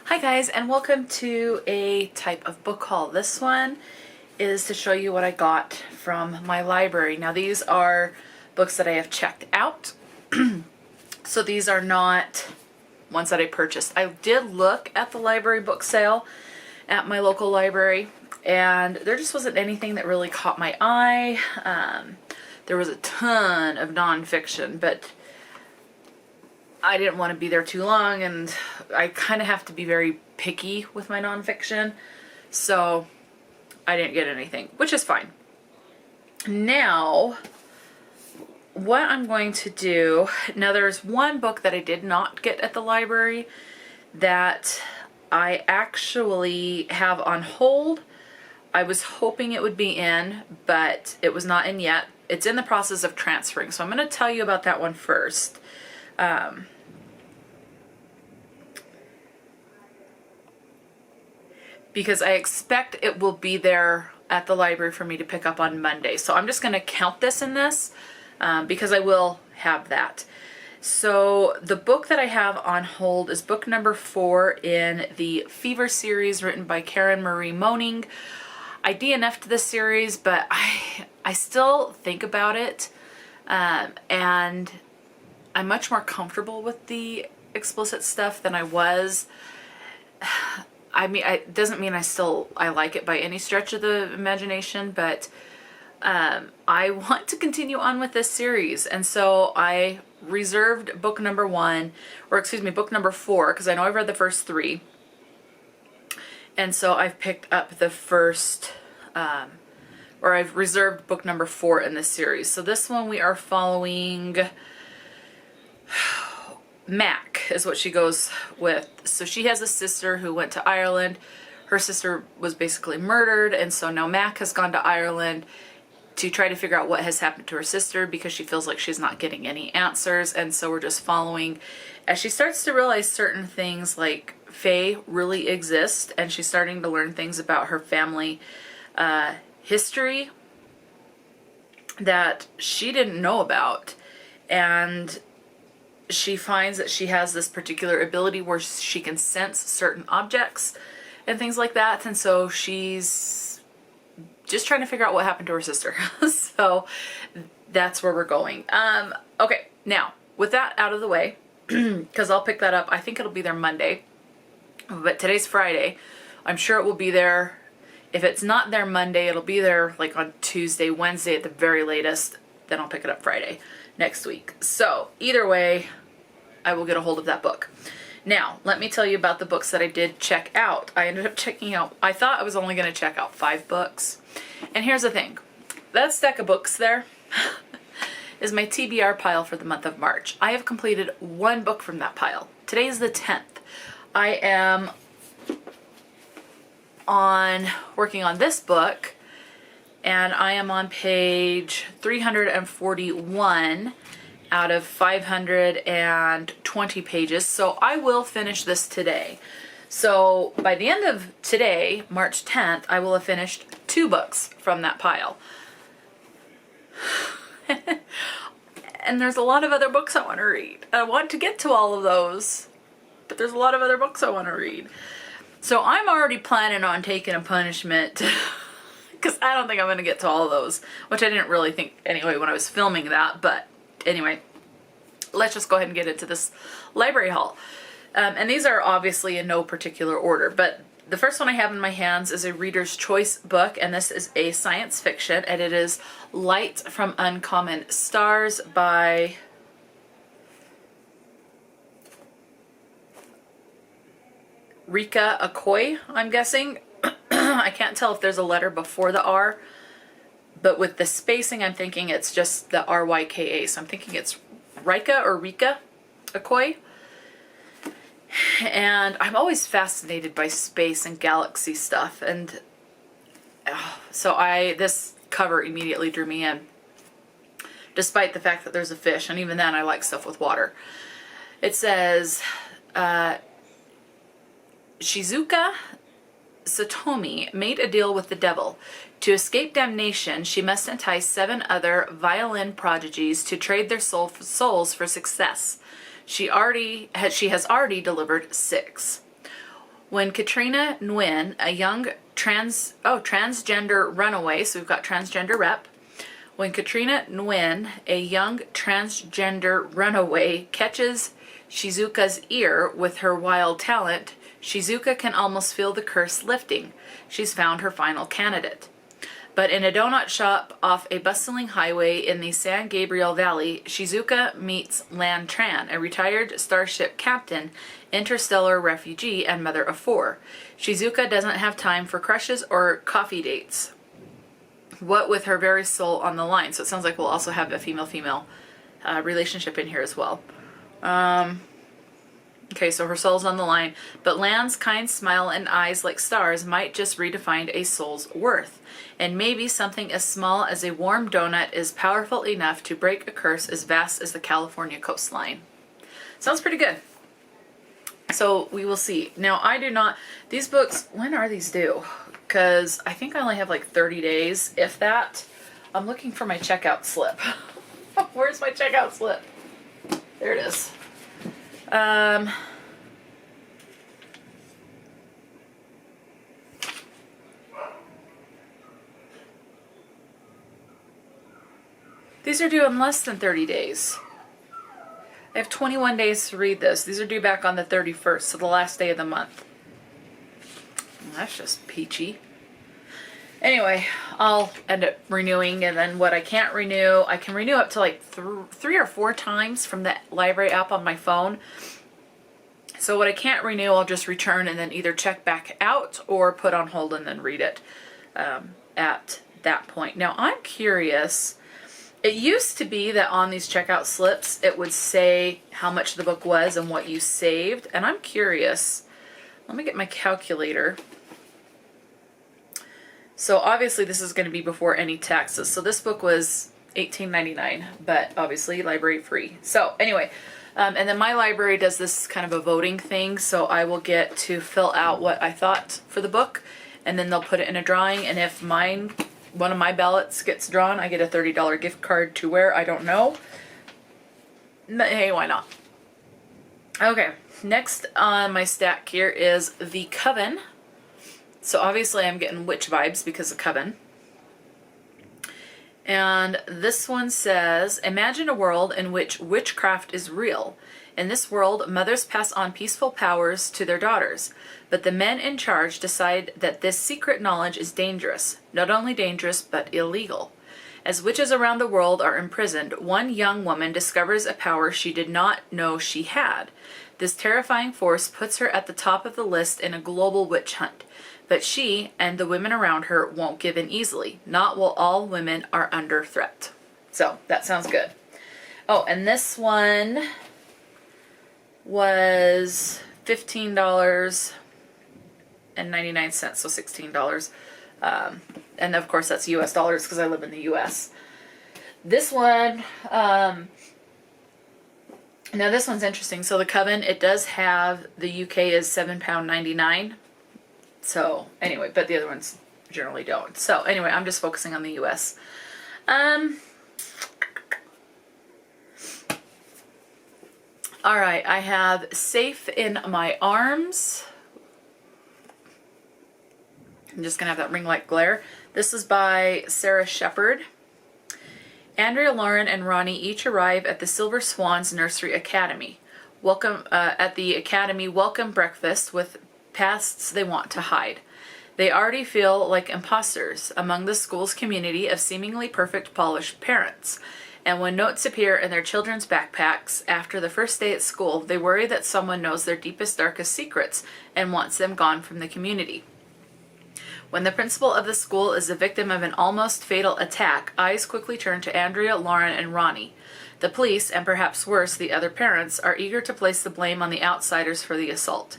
Hi guys, and welcome to a type of book haul. This one is to show you what I got from my library. Now these are books that I have checked out. So these are not ones that I purchased. I did look at the library book sale at my local library, and there just wasn't anything that really caught my eye. There was a ton of nonfiction, but I didn't want to be there too long, and I kind of have to be very picky with my nonfiction, so I didn't get anything, which is fine. Now, what I'm going to do, now there's one book that I did not get at the library that I actually have on hold. I was hoping it would be in, but it was not in yet. It's in the process of transferring, so I'm going to tell you about that one first. Because I expect it will be there at the library for me to pick up on Monday. So I'm just going to count this in this because I will have that. So the book that I have on hold is book number 4 in the Fever series written by Karen Marie Moning. I DNF'd this series, but I still think about it, and I'm much more comfortable with the explicit stuff than I was. I mean, it doesn't mean I like it by any stretch of the imagination, but I want to continue on with this series, and so I reserved book number 4, because I know I've read the first 3, and so I've picked up the first, or I've reserved book number 4 in this series. So this one we are following Mac is what she goes with. So she has a sister who went to Ireland. Her sister was basically murdered, and so now Mac has gone to Ireland to try to figure out what has happened to her sister because she feels like she's not getting any answers. And so we're just following as she starts to realize certain things like Fae really exist, and she's starting to learn things about her family history that she didn't know about. And she finds that she has this particular ability where she can sense certain objects and things like that. And so she's just trying to figure out what happened to her sister. So that's where we're going. Okay, now with that out of the way, because I'll pick that up. I think it'll be there Monday, but today's Friday. I'm sure it will be there. If it's not there Monday, it'll be there like on Tuesday, Wednesday at the very latest. Then I'll pick it up Friday next week. So either way, I will get a hold of that book. Now, let me tell you about the books that I did check out. I ended up checking out, I thought I was only going to check out 5 books. And here's the thing. That stack of books there is my TBR pile for the month of March. I have completed 1 book from that pile. Today is the 10th. I am working on this book, and I am on page 341 out of 520 pages, so I will finish this today. So by the end of today, March 10th, I will have finished 2 books from that pile. And there's a lot of other books I want to read. I want to get to all of those, but there's a lot of other books I want to read. So I'm already planning on taking a punishment because I don't think I'm going to get to all of those, which I didn't really think anyway when I was filming that. But anyway, let's just go ahead and get into this library haul. And these are obviously in no particular order, but the first one I have in my hands is a Reader's Choice book, and this is a science fiction, and it is Light from Uncommon Stars by Rika Akoi, I'm guessing. I can't tell if there's a letter before the R, but with the spacing, I'm thinking it's just the R-Y-K-A, so I'm thinking it's Rika or Rika Akoi. And I'm always fascinated by space and galaxy stuff, and so this cover immediately drew me in, despite the fact that there's a fish, and even then I like stuff with water. It says, Shizuka Satomi made a deal with the devil. To escape damnation, she must entice 7 other violin prodigies to trade their souls for success. She has already delivered 6. When Katrina Nguyen, a young transgender runaway, so we've got transgender rep. When Katrina Nguyen, a young transgender runaway, catches Shizuka's ear with her wild talent, Shizuka can almost feel the curse lifting. She's found her final candidate. But in a donut shop off a bustling highway in the San Gabriel Valley, Shizuka meets Lan Tran, a retired starship captain, interstellar refugee, and mother of 4. Shizuka doesn't have time for crushes or coffee dates, what with her very soul on the line. So it sounds like we'll also have a female-female relationship in here as well. Okay, so her soul's on the line, but Lan's kind smile and eyes like stars might just redefine a soul's worth. And maybe something as small as a warm donut is powerful enough to break a curse as vast as the California coastline. Sounds pretty good. So we will see. Now, I do not... These books, when are these due? Because I think I only have like 30 days, if that. I'm looking for my checkout slip. Where's my checkout slip? There it is. These are due in less than 30 days. I have 21 days to read this. These are due back on the 31st, so the last day of the month. That's just peachy. Anyway, I'll end up renewing, and then what I can't renew, I can renew up to like 3 or 4 times from the library app on my phone. So what I can't renew, I'll just return and then either check back out or put on hold and then read it at that point. Now, I'm curious. It used to be that on these checkout slips, it would say how much the book was and what you saved. And I'm curious. Let me get my calculator. So obviously this is going to be before any taxes. So this book was $18.99, but obviously library free. So anyway, and then my library does this kind of a voting thing. So I will get to fill out what I thought for the book, and then they'll put it in a drawing. And if one of my ballots gets drawn, I get a $30 gift card to where, I don't know. But hey, why not? Okay, next on my stack here is The Coven. So obviously I'm getting witch vibes because of Coven. And this one says, imagine a world in which witchcraft is real. In this world, mothers pass on peaceful powers to their daughters, but the men in charge decide that this secret knowledge is dangerous. Not only dangerous, but illegal. As witches around the world are imprisoned, one young woman discovers a power she did not know she had. This terrifying force puts her at the top of the list in a global witch hunt. But she and the women around her won't give in easily. Not while all women are under threat. So, that sounds good. Oh, and this one was $15.99, so $16. And of course that's US dollars because I live in the US. This one, now this one's interesting. So The Coven, it does have, the UK is £7.99. So anyway, but the other ones generally don't. So anyway, I'm just focusing on the US. Alright, I have Safe in My Arms. I'm just going to have that ring light glare. This is by Sarah Shepard. Andrea, Lauren, and Ronnie each arrive at the Silver Swans Nursery Academy. At the Academy welcome breakfast with pasts they want to hide. They already feel like imposters among the school's community of seemingly perfect, polished parents. And when notes appear in their children's backpacks after the first day at school, they worry that someone knows their deepest, darkest secrets and wants them gone from the community. When the principal of the school is the victim of an almost fatal attack, eyes quickly turn to Andrea, Lauren, and Ronnie. The police, and perhaps worse, the other parents, are eager to place the blame on the outsiders for the assault.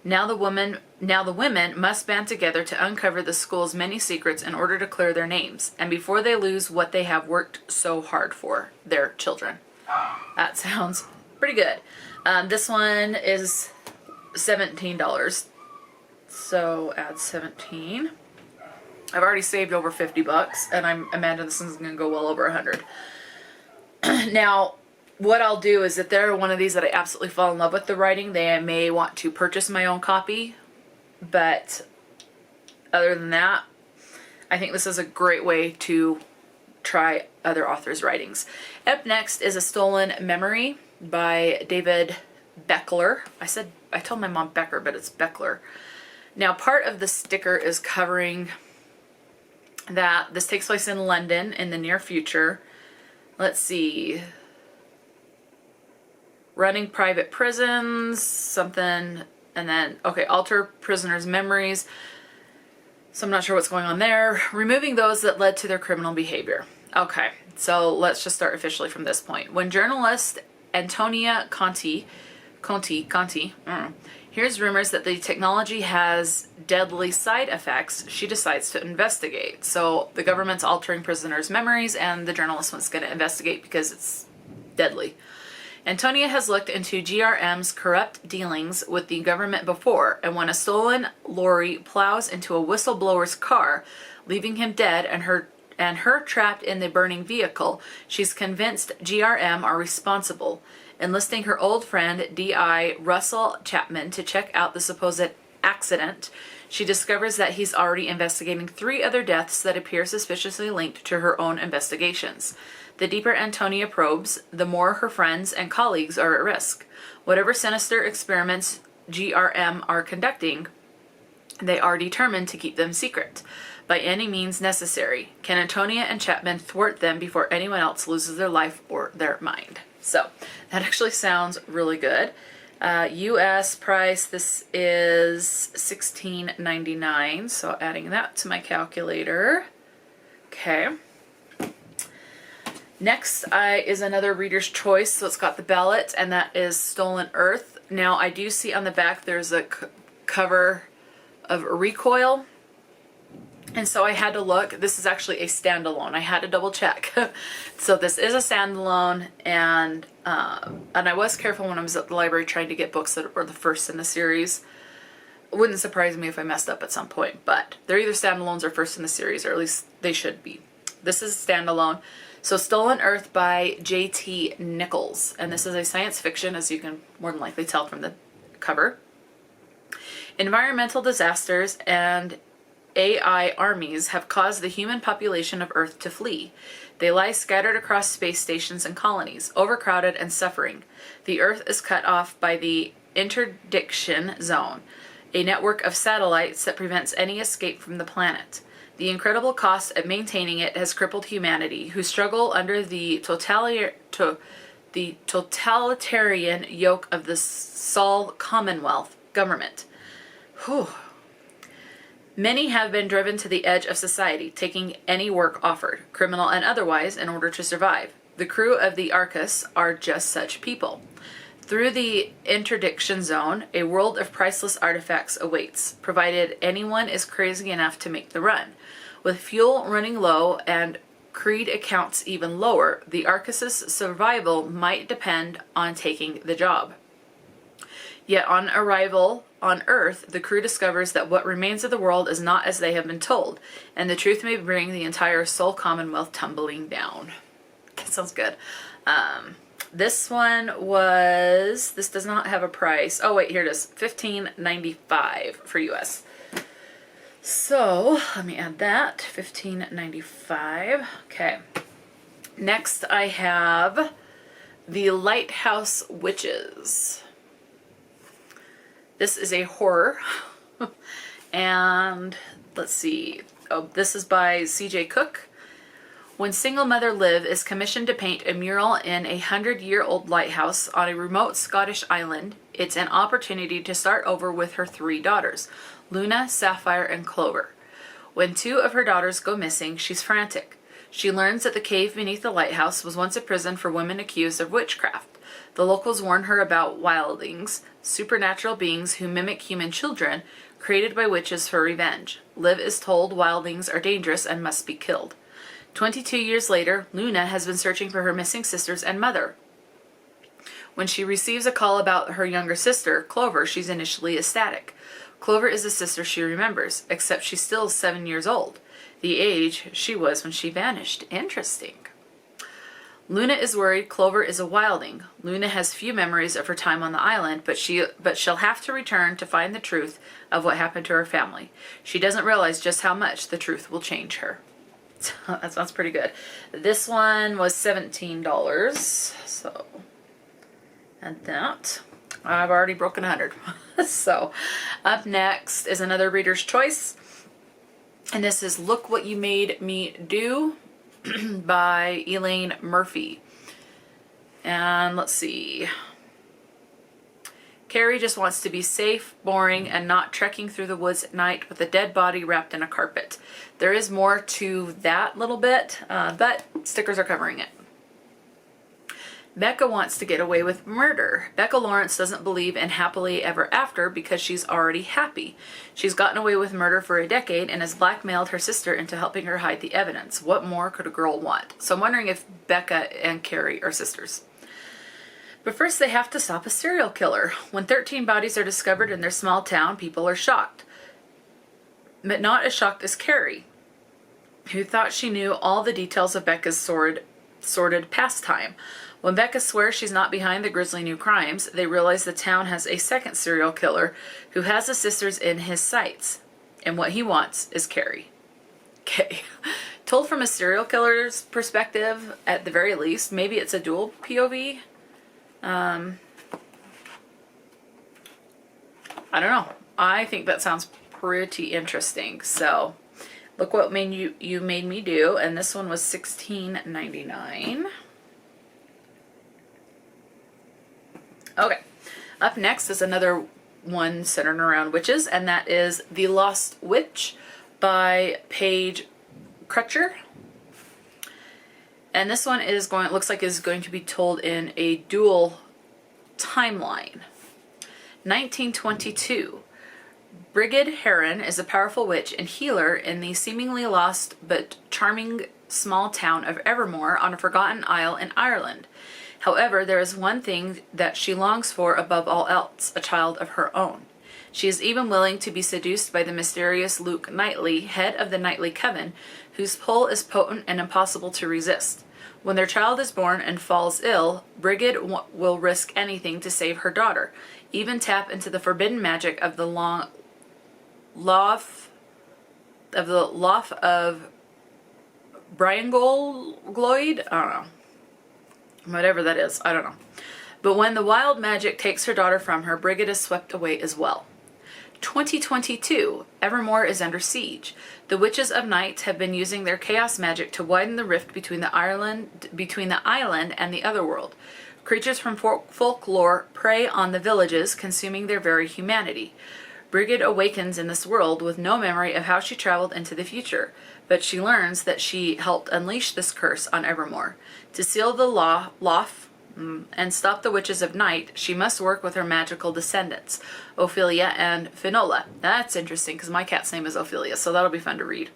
Now the women must band together to uncover the school's many secrets in order to clear their names, and before they lose what they have worked so hard for, their children. That sounds pretty good. This one is $17. So add 17. I've already saved over 50 bucks, and I'm imagining this one's going to go well over 100. Now, what I'll do is if there are one of these that I absolutely fall in love with the writing, they may want to purchase my own copy But other than that, I think this is a great way to try other authors' writings. Up next is A Stolen Memory by David Beckler. I told my mom Becker, but it's Beckler. Now, part of the sticker is covering that this takes place in London in the near future. Let's see. Running private prisons, something, and then, okay, alter prisoners' memories. So I'm not sure what's going on there. Removing those that led to their criminal behavior. Okay, so let's just start officially from this point. When journalist Antonia Conti hears rumors that the technology has deadly side effects, she decides to investigate. So the government's altering prisoners' memories, and the journalist wants to investigate because it's deadly. Antonia has looked into GRM's corrupt dealings with the government before, and when a stolen lorry plows into a whistleblower's car, leaving him dead and her trapped in the burning vehicle, she's convinced GRM are responsible. Enlisting her old friend D.I. Russell Chapman to check out the supposed accident, she discovers that he's already investigating 3 other deaths that appear suspiciously linked to her own investigations. The deeper Antonia probes, the more her friends and colleagues are at risk. Whatever sinister experiments GRM are conducting, they are determined to keep them secret, by any means necessary. Can Antonia and Chapman thwart them before anyone else loses their life or their mind? So, that actually sounds really good. U.S. price, this is $16.99, so adding that to my calculator. Okay. Next is another Reader's Choice, so it's got the ballot, and that is Stolen Earth. Now, I do see on the back there's a cover of Recoil, and so I had to look. This is actually a standalone. I had to double check. So this is a standalone, and I was careful when I was at the library trying to get books that were the first in the series. It wouldn't surprise me if I messed up at some point, but they're either standalones or first in the series, or at least they should be. This is a standalone. So Stolen Earth by J.T. Nichols, and this is a science fiction, as you can more than likely tell from the cover. Environmental disasters and AI armies have caused the human population of Earth to flee. They lie scattered across space stations and colonies, overcrowded and suffering. The Earth is cut off by the interdiction zone, a network of satellites that prevents any escape from the planet. The incredible cost of maintaining it has crippled humanity, who struggle under the totalitarian yoke of the Sol Commonwealth government. Whew. Many have been driven to the edge of society, taking any work offered, criminal and otherwise, in order to survive. The crew of the Arcus are just such people. Through the interdiction zone, a world of priceless artifacts awaits, provided anyone is crazy enough to make the run. With fuel running low and creed accounts even lower, the Arcus' survival might depend on taking the job. Yet on arrival on Earth, the crew discovers that what remains of the world is not as they have been told, and the truth may bring the entire Sol Commonwealth tumbling down. That sounds good. This does not have a price. Oh wait, here it is, $15.95 for US. So, let me add that, $15.95. Okay. Next I have The Lighthouse Witches. This is a horror, and let's see, this is by C.J. Cook. When single mother Liv is commissioned to paint a mural in a 100-year-old lighthouse on a remote Scottish island, it's an opportunity to start over with her 3 daughters, Luna, Sapphire, and Clover. When 2 of her daughters go missing, she's frantic. She learns that the cave beneath the lighthouse was once a prison for women accused of witchcraft. The locals warn her about wildlings, supernatural beings who mimic human children, created by witches for revenge. Liv is told wildlings are dangerous and must be killed. 22 years later, Luna has been searching for her missing sisters and mother. When she receives a call about her younger sister, Clover, she's initially ecstatic. Clover is the sister she remembers, except she's still 7 years old, the age she was when she vanished. Interesting. Luna is worried Clover is a wilding. Luna has few memories of her time on the island, but she'll have to return to find the truth of what happened to her family. She doesn't realize just how much the truth will change her. That sounds pretty good. This one was $17. So, and that, I've already broken 100. So, up next is another Reader's Choice. And this is Look What You Made Me Do by Elaine Murphy. And let's see. Carrie just wants to be safe, boring, and not trekking through the woods at night with a dead body wrapped in a carpet. There is more to that little bit, but stickers are covering it. Becca wants to get away with murder. Becca Lawrence doesn't believe in happily ever after because she's already happy. She's gotten away with murder for a decade and has blackmailed her sister into helping her hide the evidence. What more could a girl want? So I'm wondering if Becca and Carrie are sisters. But first they have to stop a serial killer. When 13 bodies are discovered in their small town, people are shocked. But not as shocked as Carrie, who thought she knew all the details of Becca's sordid pastime. When Becca swears she's not behind the grisly new crimes, they realize the town has a second serial killer who has the sisters in his sights. And what he wants is Carrie. Okay. Told from a serial killer's perspective, at the very least, maybe it's a dual POV. I don't know. I think that sounds pretty interesting. So, Look What You Made Me Do, and this one was $16.99. Okay, up next is another one centered around witches, and that is The Lost Witch by Paige Crutcher. And this one looks like is going to be told in a dual timeline. 1922. Brigid Heron is a powerful witch and healer in the seemingly lost but charming small town of Evermore on a forgotten isle in Ireland. However, there is one thing that she longs for above all else, a child of her own. She is even willing to be seduced by the mysterious Luke Knightley, head of the Knightley Coven, whose pull is potent and impossible to resist. When their child is born and falls ill, Brigid will risk anything to save her daughter, even tap into the forbidden magic of the Lof of Briangloid? I don't know. Whatever that is, I don't know. But when the wild magic takes her daughter from her, Brigid is swept away as well. 2022, Evermore is under siege. The Witches of Night have been using their chaos magic to widen the rift between the island and the otherworld. Creatures from folklore prey on the villages, consuming their very humanity. Brigid awakens in this world with no memory of how she traveled into the future, but she learns that she helped unleash this curse on Evermore. To seal the Lof and stop the Witches of Night, she must work with her magical descendants, Ophelia and Finola. That's interesting because my cat's name is Ophelia, so that'll be fun to read.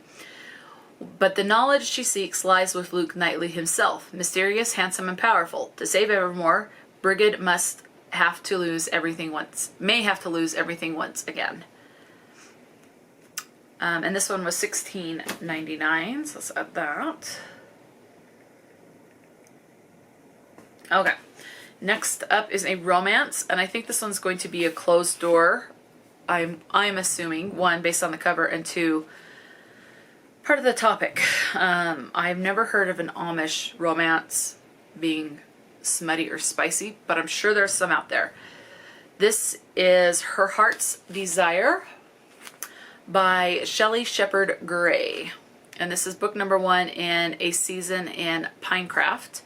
But the knowledge she seeks lies with Luke Knightley himself, mysterious, handsome, and powerful. To save Evermore, Brigid may have to lose everything once again. And this one was $16.99, so let's add that. Okay, next up is a romance, and I think this one's going to be a closed door. I'm assuming, one, based on the cover, and two, part of the topic. I've never heard of an Amish romance being smutty or spicy, but I'm sure there's some out there. This is Her Heart's Desire by Shelley Shepherd Gray, and this is book number 1 in a season in Pinecraft.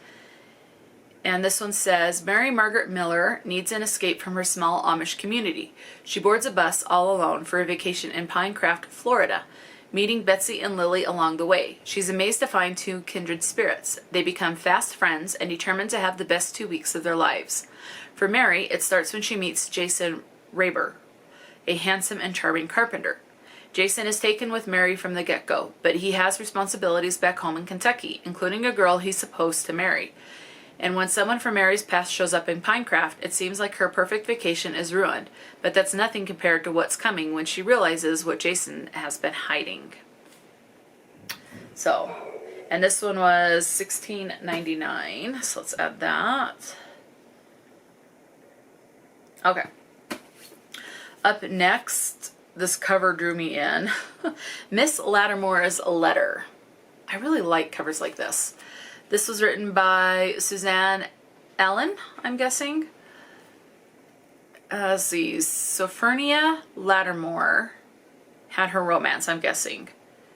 And this one says, Mary Margaret Miller needs an escape from her small Amish community. She boards a bus all alone for a vacation in Pinecraft, Florida, meeting Betsy and Lily along the way. She's amazed to find two kindred spirits. They become fast friends and determined to have the best 2 weeks of their lives. For Mary, it starts when she meets Jason Raber, a handsome and charming carpenter. Jason is taken with Mary from the get-go, but he has responsibilities back home in Kentucky, including a girl he's supposed to marry. And when someone from Mary's past shows up in Pinecraft, it seems like her perfect vacation is ruined. But that's nothing compared to what's coming when she realizes what Jason has been hiding. So, And this one was $16.99. So let's add that. Okay. Up next, this cover drew me in. Miss Latimore's Letter. I really like covers like this. This was written by Suzanne Allen, I'm guessing. Let's see. Sophronia Lattimore had her romance, I'm guessing.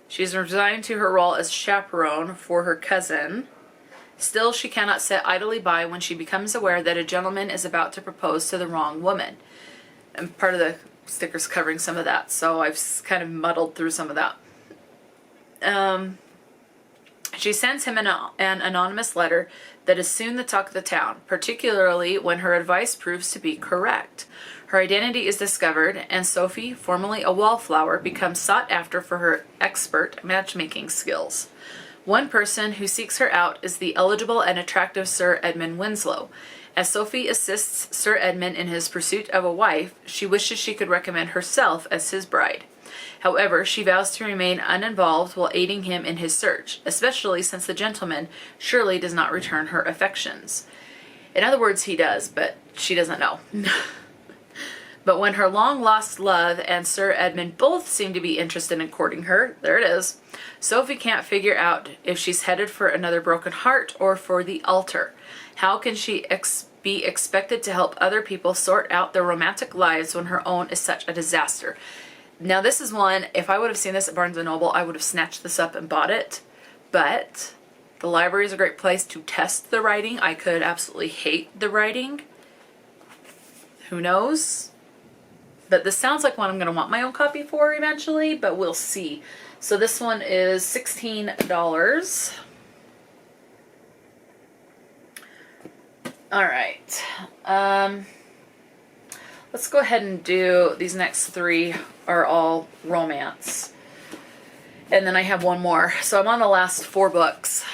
She's resigned to her role as chaperone for her cousin. Still, she cannot sit idly by when she becomes aware that a gentleman is about to propose to the wrong woman. And part of the sticker's covering some of that, so I've kind of muddled through some of that. She sends him an anonymous letter that is soon the talk of the town, particularly when her advice proves to be correct. Her identity is discovered, and Sophie, formerly a wallflower, becomes sought after for her expert matchmaking skills. One person who seeks her out is the eligible and attractive Sir Edmund Winslow. As Sophie assists Sir Edmund in his pursuit of a wife, she wishes she could recommend herself as his bride. However, she vows to remain uninvolved while aiding him in his search, especially since the gentleman surely does not return her affections. In other words, he does, but she doesn't know. But when her long-lost love and Sir Edmund both seem to be interested in courting her, there it is, Sophie can't figure out if she's headed for another broken heart or for the altar. How can she be expected to help other people sort out their romantic lives when her own is such a disaster? Now this is one, if I would have seen this at Barnes & Noble, I would have snatched this up and bought it. But the library is a great place to test the writing. I could absolutely hate the writing. Who knows? But this sounds like one I'm going to want my own copy for eventually, but we'll see. So this one is $16. All right. Let's go ahead and do, these next three are all romance. And then I have one more. So I'm on the last 4 books.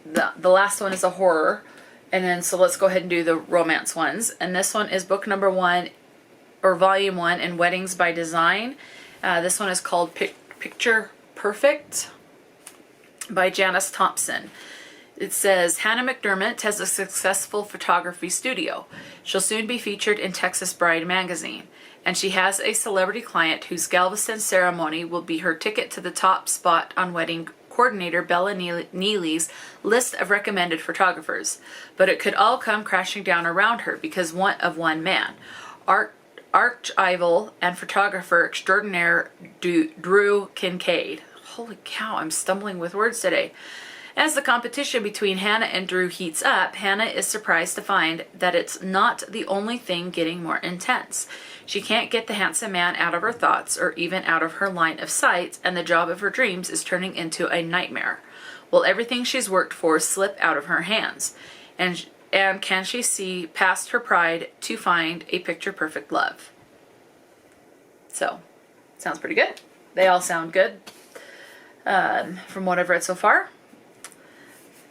The last one is a horror. And then, so let's go ahead and do the romance ones. And this one is book number 1, or volume 1, in Weddings by Design. This one is called Picture Perfect by Janice Thompson. It says, Hannah McDermott has a successful photography studio. She'll soon be featured in Texas Bride magazine. And she has a celebrity client whose Galveston ceremony will be her ticket to the top spot on wedding coordinator Bella Neely's list of recommended photographers. But it could all come crashing down around her because of one man. Archival and photographer extraordinaire Drew Kincaid. Holy cow, I'm stumbling with words today. As the competition between Hannah and Drew heats up, Hannah is surprised to find that it's not the only thing getting more intense. She can't get the handsome man out of her thoughts or even out of her line of sight, and the job of her dreams is turning into a nightmare. Will everything she's worked for slip out of her hands? And can she see past her pride to find a picture-perfect love? So, sounds pretty good. They all sound good from what I've read so far.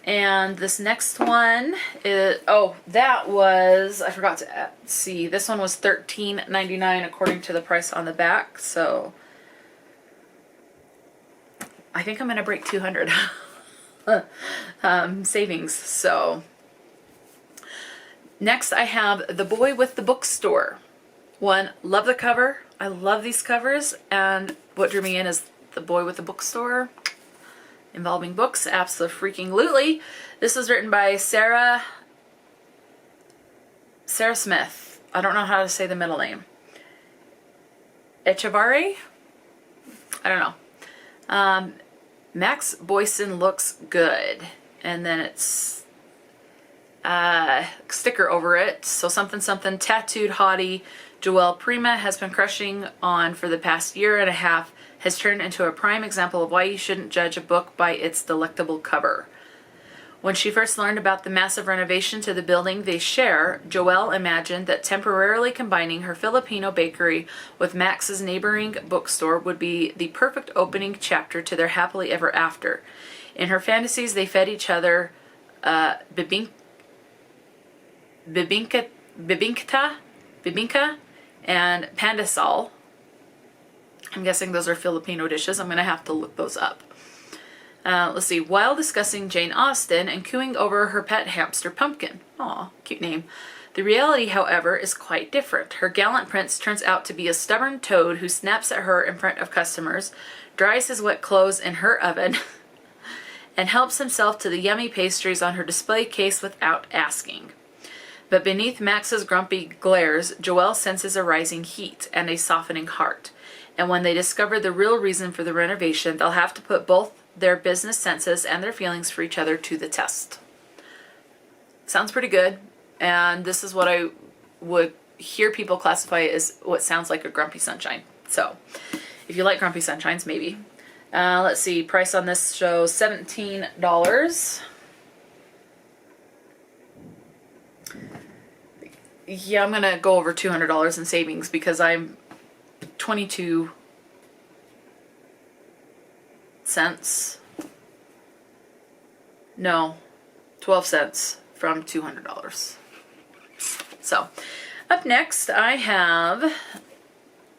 And this next one is, oh, that was, I forgot to see, this one was $13.99 according to the price on the back, so I think I'm going to break 200 savings, so. Next I have The Boy with the Bookstore. One, love the cover. I love these covers, and what drew me in is The Boy with the Bookstore. Involving books, abso-freaking-lutely. This was written by Sarah Smith. I don't know how to say the middle name. Echevarri? I don't know. Max Boyson looks good. And then it's sticker over it. So something something tattooed hottie Joelle Prima has been crushing on for the past year and a half has turned into a prime example of why you shouldn't judge a book by its delectable cover. When she first learned about the massive renovation to the building they share, Joelle imagined that temporarily combining her Filipino bakery with Max's neighboring bookstore would be the perfect opening chapter to their happily ever after. In her fantasies, they fed each other bibingka and pandesal. I'm guessing those are Filipino dishes. I'm going to have to look those up. Let's see. While discussing Jane Austen and cooing over her pet hamster Pumpkin. Aw, cute name. The reality, however, is quite different. Her gallant prince turns out to be a stubborn toad who snaps at her in front of customers, dries his wet clothes in her oven, and helps himself to the yummy pastries on her display case without asking. But beneath Max's grumpy glares, Joelle senses a rising heat and a softening heart. And when they discover the real reason for the renovation, they'll have to put both their business senses and their feelings for each other to the test. Sounds pretty good. And this is what I would hear people classify as what sounds like a Grumpy Sunshine. So, if you like Grumpy Sunshines, maybe. Let's see, price on this show, $17. Yeah, I'm going to go over $200 in savings because I'm 22 cents. No, 12 cents from $200. So, up next I have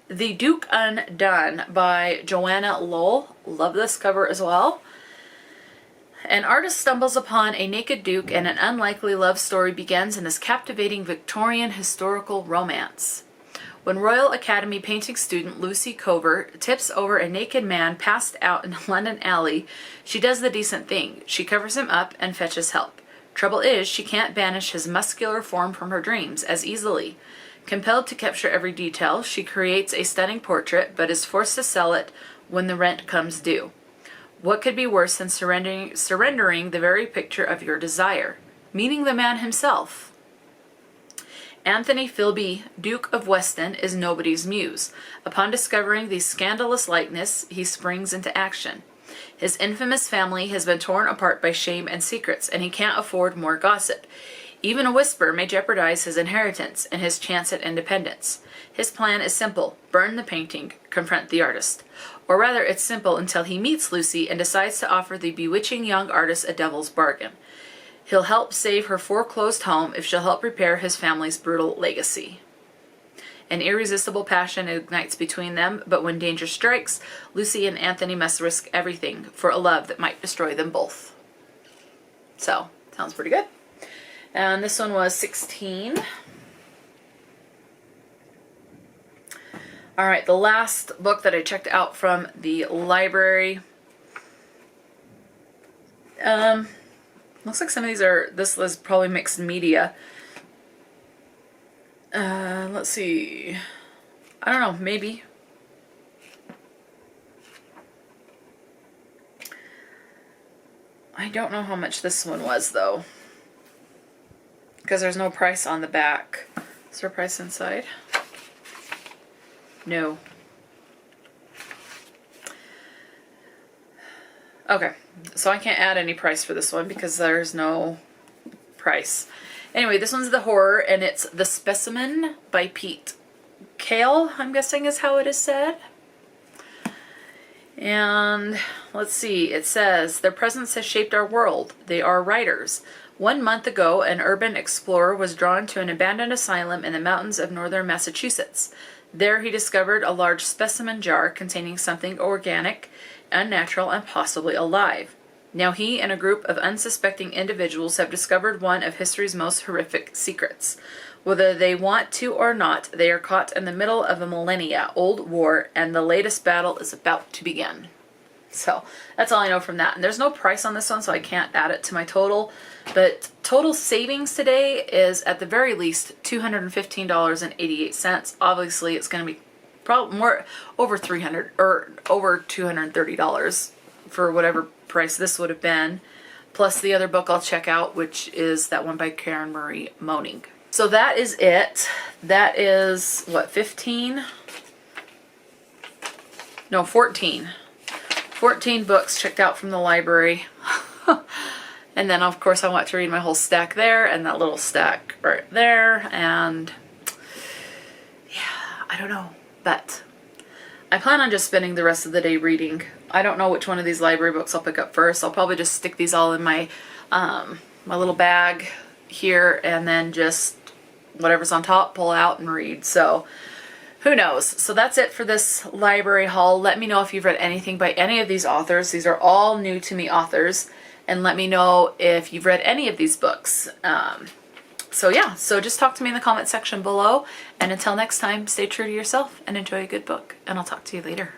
The Duke Undone by Joanna Lowell. Love this cover as well. An artist stumbles upon a naked duke and an unlikely love story begins in this captivating Victorian historical romance. When Royal Academy painting student Lucy Cover tips over a naked man passed out in a London alley, she does the decent thing. She covers him up and fetches help. Trouble is, she can't banish his muscular form from her dreams as easily. Compelled to capture every detail, she creates a stunning portrait, but is forced to sell it when the rent comes due. What could be worse than surrendering the very picture of your desire? Meaning the man himself. Anthony Philby, Duke of Weston, is nobody's muse. Upon discovering the scandalous likeness, he springs into action. His infamous family has been torn apart by shame and secrets, and he can't afford more gossip. Even a whisper may jeopardize his inheritance and his chance at independence. His plan is simple. Burn the painting, confront the artist. Or rather, it's simple until he meets Lucy and decides to offer the bewitching young artist a devil's bargain. He'll help save her foreclosed home if she'll help repair his family's brutal legacy. An irresistible passion ignites between them, but when danger strikes, Lucy and Anthony must risk everything for a love that might destroy them both. So, sounds pretty good. And this one was 16. Alright, the last book that I checked out from the library. Looks like some of these are, this was probably mixed media. Let's see. I don't know, maybe. I don't know how much this one was, though. Because there's no price on the back. Is there a price inside? No. Okay, so I can't add any price for this one because there's no price. Anyway, this one's the horror, and it's The Specimen by Pete Kale, I'm guessing is how it is said. And let's see, it says, their presence has shaped our world. They are writers. 1 month ago, an urban explorer was drawn to an abandoned asylum in the mountains of northern Massachusetts. There he discovered a large specimen jar containing something organic, unnatural, and possibly alive. Now he and a group of unsuspecting individuals have discovered one of history's most horrific secrets. Whether they want to or not, they are caught in the middle of a millennia-old war, and the latest battle is about to begin. So, that's all I know from that. And there's no price on this one, so I can't add it to my total. But total savings today is, at the very least, $215.88. Obviously, it's going to be probably more, over $300 or over $230 for whatever price this would have been. Plus the other book I'll check out, which is that one by Karen Marie Moning. So that is it. That is, what, 15? No, 14. 14 books checked out from the library. And then, of course, I want to read my whole stack there and that little stack right there. And, yeah, I don't know. But I plan on just spending the rest of the day reading. I don't know which one of these library books I'll pick up first. I'll probably just stick these all in my, my little bag here and then just whatever's on top, pull out and read. So, who knows? So that's it for this library haul. Let me know if you've read anything by any of these authors. These are all new to me authors. And let me know if you've read any of these books. So yeah, so just talk to me in the comment section below. And until next time, stay true to yourself and enjoy a good book. And I'll talk to you later.